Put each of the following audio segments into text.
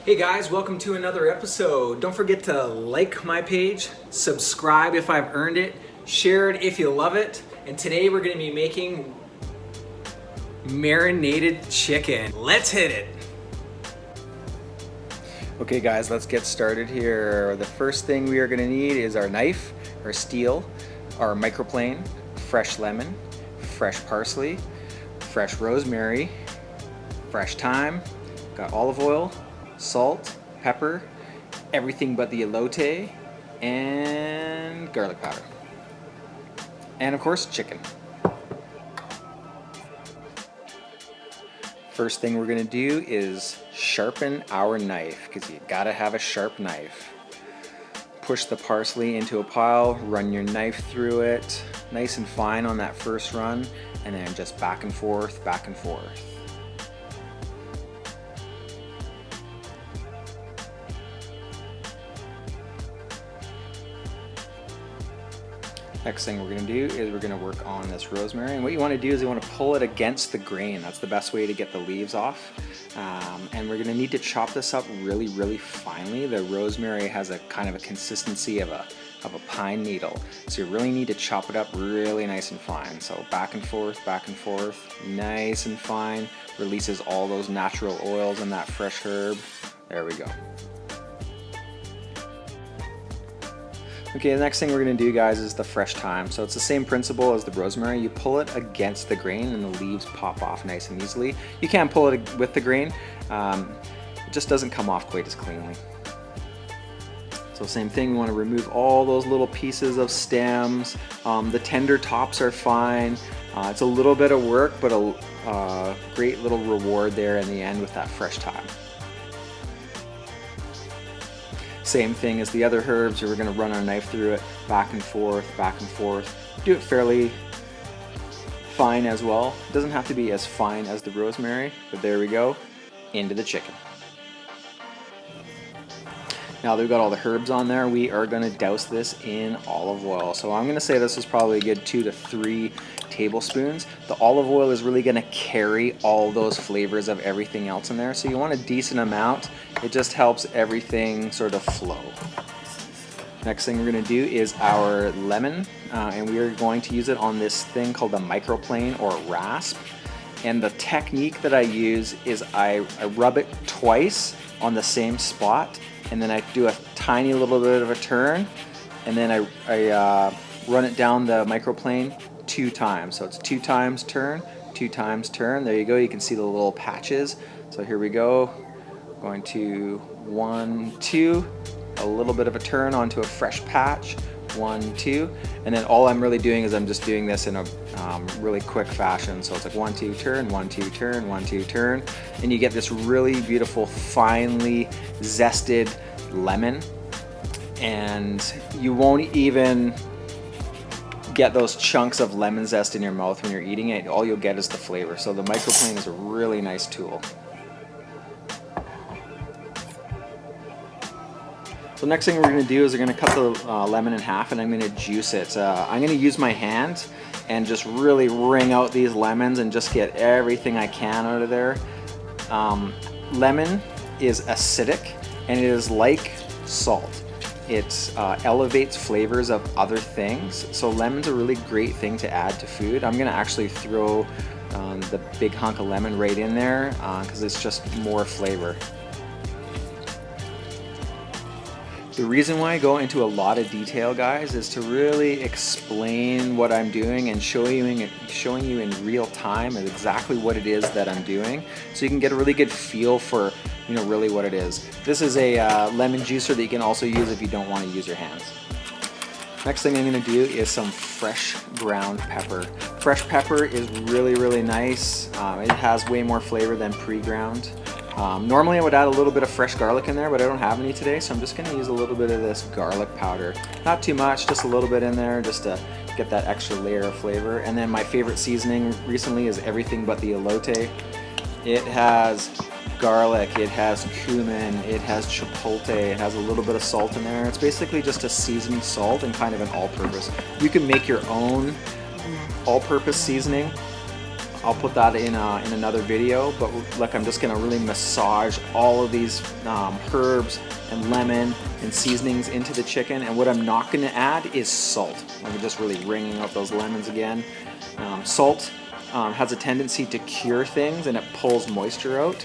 Hey guys, welcome to another episode. Don't forget to like my page, subscribe if I've earned it, share it if you love it, and today we're going to be making marinated chicken. Let's hit it. Okay guys, let's get started here. The first thing we are going to need is our knife, our steel, our microplane, fresh lemon, fresh parsley, fresh rosemary, fresh thyme, got olive oil, salt, pepper, everything but the elote, and garlic powder. And of course, chicken. First thing we're gonna do is sharpen our knife, because you gotta have a sharp knife. Push the parsley into a pile, run your knife through it, nice and fine on that first run, and then just back and forth, back and forth. Next thing we're going to do is we're going to work on this rosemary, and what you want to do is you want to pull it against the grain. That's the best way to get the leaves off. And we're going to need to chop this up really finely. The rosemary has a kind of a consistency of a pine needle, so you really need to chop it up really nice and fine. So back and forth, nice and fine. Releases all those natural oils and that fresh herb. There we go. Okay, the next thing we're going to do, guys, is the fresh thyme. So it's the same principle as the rosemary. You pull it against the grain and the leaves pop off nice and easily. You can't pull it with the grain. It just doesn't come off quite as cleanly. So same thing, we want to remove all those little pieces of stems. The tender tops are fine. It's a little bit of work, but a great little reward there in the end with that fresh thyme. Same thing as the other herbs, we're going to run our knife through it, back and forth. Do it fairly fine as well. It doesn't have to be as fine as the rosemary, but there we go, into the chicken. Now that we've got all the herbs on there, we are going to douse this in olive oil. So I'm going to say this is probably a good 2 to 3 tablespoons. The olive oil is really going to carry all those flavors of everything else in there. So you want a decent amount. It just helps everything sort of flow. Next thing we're going to do is our lemon, and we are going to use it on this thing called a microplane or rasp. And the technique that I use is I rub it twice on the same spot, and then I do a tiny little bit of a turn, and then I run it down the microplane 2 times. So it's 2 times turn, 2 times turn. There you go. You can see the little patches. So here we go. Going to 1, 2, a little bit of a turn onto a fresh patch. 1, 2, and then all I'm really doing is I'm just doing this in a really quick fashion. So it's like 1, 2, turn, 1, 2, turn, 1, 2, turn, and you get this really beautiful, finely zested lemon, and you won't even get those chunks of lemon zest in your mouth when you're eating it. All you'll get is the flavor. So the microplane is a really nice tool. So next thing we're going to do is we're going to cut the lemon in half, and I'm going to juice it. I'm going to use my hand and just really wring out these lemons and just get everything I can out of there. Lemon is acidic, and it is like salt. It elevates flavors of other things. So lemon's a really great thing to add to food. I'm going to actually throw the big hunk of lemon right in there because it's just more flavor. The reason why I go into a lot of detail, guys, is to really explain what I'm doing and showing you in real time exactly what it is that I'm doing, so you can get a really good feel for, really what it is. This is a lemon juicer that you can also use if you don't want to use your hands. Next thing I'm going to do is some fresh ground pepper. Fresh pepper is really nice. It has way more flavor than pre-ground. Normally I would add a little bit of fresh garlic in there, but I don't have any today, so I'm just going to use a little bit of this garlic powder. Not too much, just a little bit in there, just to get that extra layer of flavor. And then my favorite seasoning recently is everything but the elote. It has garlic, it has cumin, it has chipotle, it has a little bit of salt in there. It's basically just a seasoned salt and kind of an all-purpose. You can make your own all-purpose seasoning I'll put that in another video, but like I'm just gonna really massage all of these herbs and lemon and seasonings into the chicken. And what I'm not gonna add is salt. I'm just really wringing out those lemons again. Salt has a tendency to cure things and it pulls moisture out.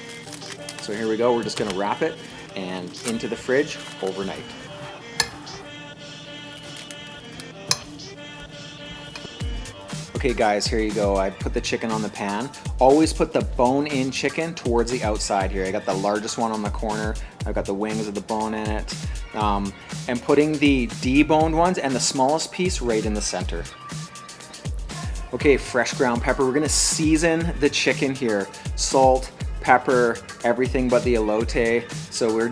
So here we go, we're just gonna wrap it and into the fridge overnight. Okay guys, here you go. I put the chicken on the pan. Always put the bone-in chicken towards the outside here. I got the largest one on the corner. I've got the wings of the bone in it. And putting the deboned ones and the smallest piece right in the center. Okay, fresh ground pepper. We're gonna season the chicken here. Salt, pepper, everything but the elote. So we're,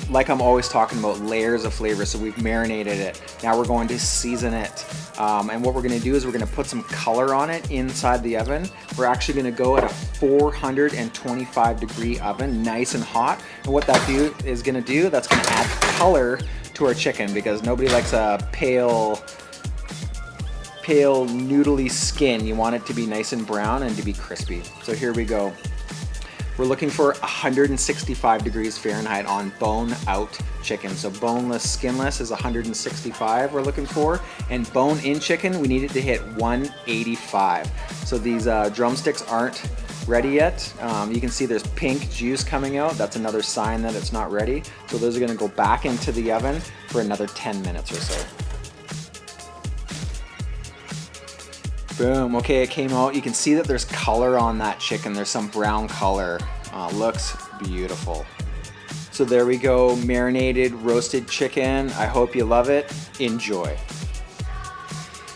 like I'm always talking about, layers of flavor. So we've marinated it. Now we're going to season it. And what we're gonna do is we're gonna put some color on it inside the oven. We're actually gonna go at a 425-degree oven, nice and hot. And what that is gonna do, that's gonna add color to our chicken, because nobody likes a pale noodly skin. You want it to be nice and brown and to be crispy. So here we go. We're looking for 165 degrees Fahrenheit on bone out chicken. So boneless, skinless is 165 we're looking for. And bone in chicken, we need it to hit 185. So these drumsticks aren't ready yet. You can see there's pink juice coming out. That's another sign that it's not ready. So those are gonna go back into the oven for another 10 minutes or so. Boom, okay, it came out. You can see that there's color on that chicken. There's some brown color. Looks beautiful. So there we go, marinated roasted chicken. I hope you love it. Enjoy.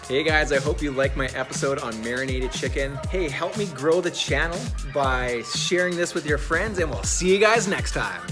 Hey guys, I hope you like my episode on marinated chicken. Hey, help me grow the channel by sharing this with your friends, and we'll see you guys next time.